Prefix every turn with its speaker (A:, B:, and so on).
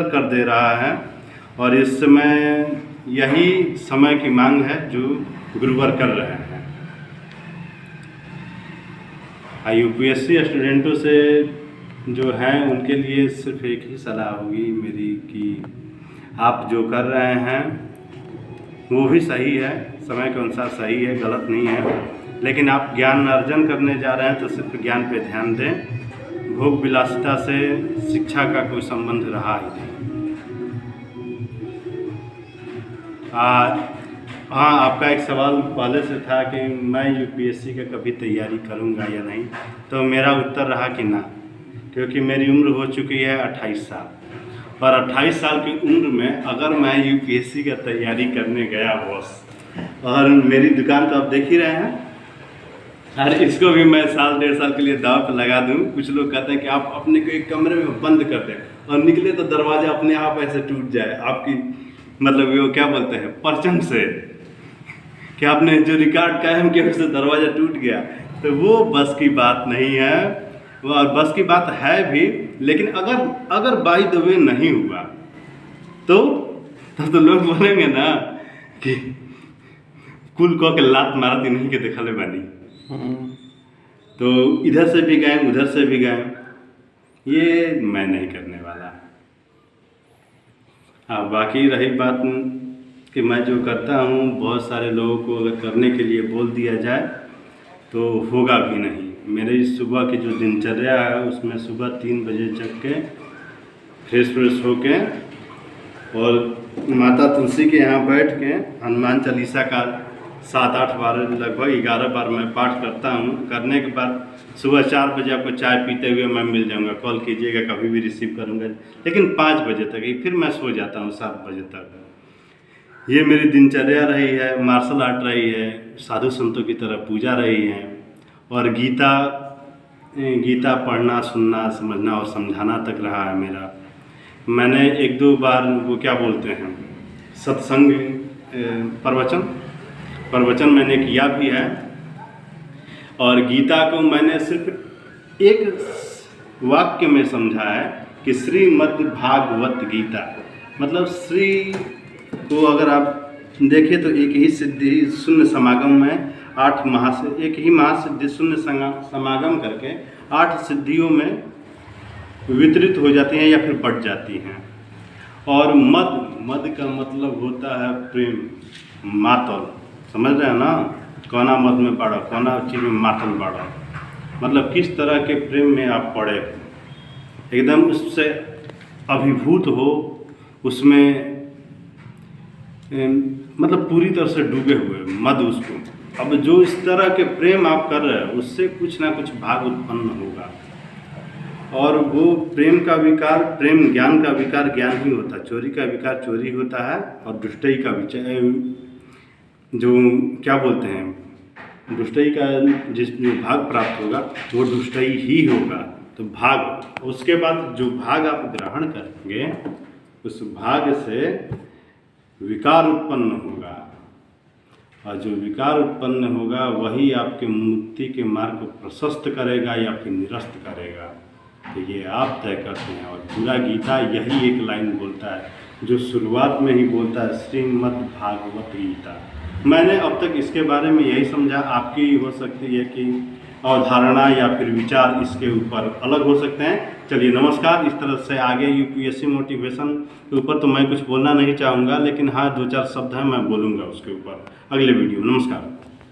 A: कर दे रहा है और इस समय यही समय की मांग है जो गुरुवर कर रहे हैं। यूपीएससी स्टूडेंटों से जो हैं उनके लिए सिर्फ एक ही सलाह होगी मेरी कि आप जो कर रहे हैं वो भी सही है, समय के अनुसार सही है, गलत नहीं है, लेकिन आप ज्ञान अर्जन करने जा रहे हैं तो सिर्फ ज्ञान पे ध्यान दें। भोग विलासिता से शिक्षा का कोई संबंध रहा ही नहीं। हाँ, आपका एक सवाल पहले से था कि मैं यूपीएससी का कभी तैयारी करूंगा या नहीं, तो मेरा उत्तर रहा कि ना, क्योंकि मेरी उम्र हो चुकी है 28 साल और 28 साल की उम्र में अगर मैं यूपीएससी का तैयारी करने गया बॉस, और मेरी दुकान तो आप देख ही रहे हैं, और इसको भी मैं साल 1.5 साल के लिए दाव पर लगा दूं। कुछ लोग कहते हैं कि आप अपने को एक कमरे में बंद कर दें और निकले तो दरवाज़ा अपने आप ऐसे टूट जाए, आपकी मतलब वो क्या बोलते हैं परचम से, कि आपने जो रिकॉर्ड कायम किया उससे दरवाज़ा टूट गया, तो वो बस की बात नहीं है। और बस की बात है भी, लेकिन अगर बाय द वे नहीं हुआ तो तब तो लोग बोलेंगे ना कि कुल कह के लात मारती नहीं के देखा ले बानी। तो इधर से भी गए उधर से भी गए, ये मैं नहीं करने वाला। हाँ, बाकी रही बात कि मैं जो करता हूँ बहुत सारे लोगों को अगर करने के लिए बोल दिया जाए तो होगा भी नहीं। मेरी सुबह की जो दिनचर्या है उसमें सुबह 3 बजे जग के फ्रेश होके और माता तुलसी के यहाँ बैठ के हनुमान चालीसा का 7-8 बार लगभग 11 बार मैं पाठ करता हूँ। करने के बाद सुबह 4 बजे आपको चाय पीते हुए मैं मिल जाऊँगा, कॉल कीजिएगा, कभी भी रिसीव करूँगा, लेकिन 5 बजे तक ही फिर मैं सो जाता हूँ 7 बजे तक। ये मेरी दिनचर्या रही है, मार्शल आर्ट रही है, साधु संतों की तरह पूजा रही है, और गीता पढ़ना, सुनना, समझना और समझाना तक रहा है मेरा। मैंने 1-2 बार वो क्या बोलते हैं सत्संग प्रवचन मैंने किया भी है, और गीता को मैंने सिर्फ एक वाक्य में समझा है कि श्रीमद् भागवत गीता, मतलब श्री को अगर आप देखें तो एक ही सिद्धि शून्य समागम में 8 एक ही महासिद्धि शून्य समागम करके 8 सिद्धियों में वितरित हो जाती हैं या फिर बढ़ जाती हैं। और मद का मतलब होता है प्रेम, मातल, समझ रहे हैं ना, कौना मद में पड़ा, कौना चीज़ में मातल पड़ा, मतलब किस तरह के प्रेम में आप पड़े, एकदम उससे अभिभूत हो, उसमें मतलब पूरी तरह से डूबे हुए मद उसको। अब जो इस तरह के प्रेम आप कर रहे हैं उससे कुछ ना कुछ भाग उत्पन्न होगा, और वो प्रेम का विकार, प्रेम ज्ञान का विकार ज्ञान ही होता है, चोरी का विकार चोरी होता है, और दुष्टई का विचार जो क्या बोलते हैं दुष्टई का जिस जो भाग प्राप्त होगा वो दुष्टई ही होगा। तो भाग, उसके बाद जो भाग आप ग्रहण करेंगे उस भाग से विकार उत्पन्न होगा, और जो विकार उत्पन्न होगा वही आपके मुक्ति के मार्ग को प्रशस्त करेगा या फिर निरस्त करेगा। तो ये आप तय करते हैं। और पूरा गीता यही एक लाइन बोलता है जो शुरुआत में ही बोलता है, श्रीमद् भागवत गीता। मैंने अब तक इसके बारे में यही समझा, आपकी हो सकती है कि अवधारणा या फिर विचार इसके ऊपर अलग हो सकते हैं। चलिए नमस्कार। इस तरह से आगे यूपीएससी मोटिवेशन के ऊपर तो मैं कुछ बोलना नहीं चाहूँगा, लेकिन हाँ 2-4 शब्द हैं मैं बोलूँगा उसके ऊपर अगले वीडियो। नमस्कार।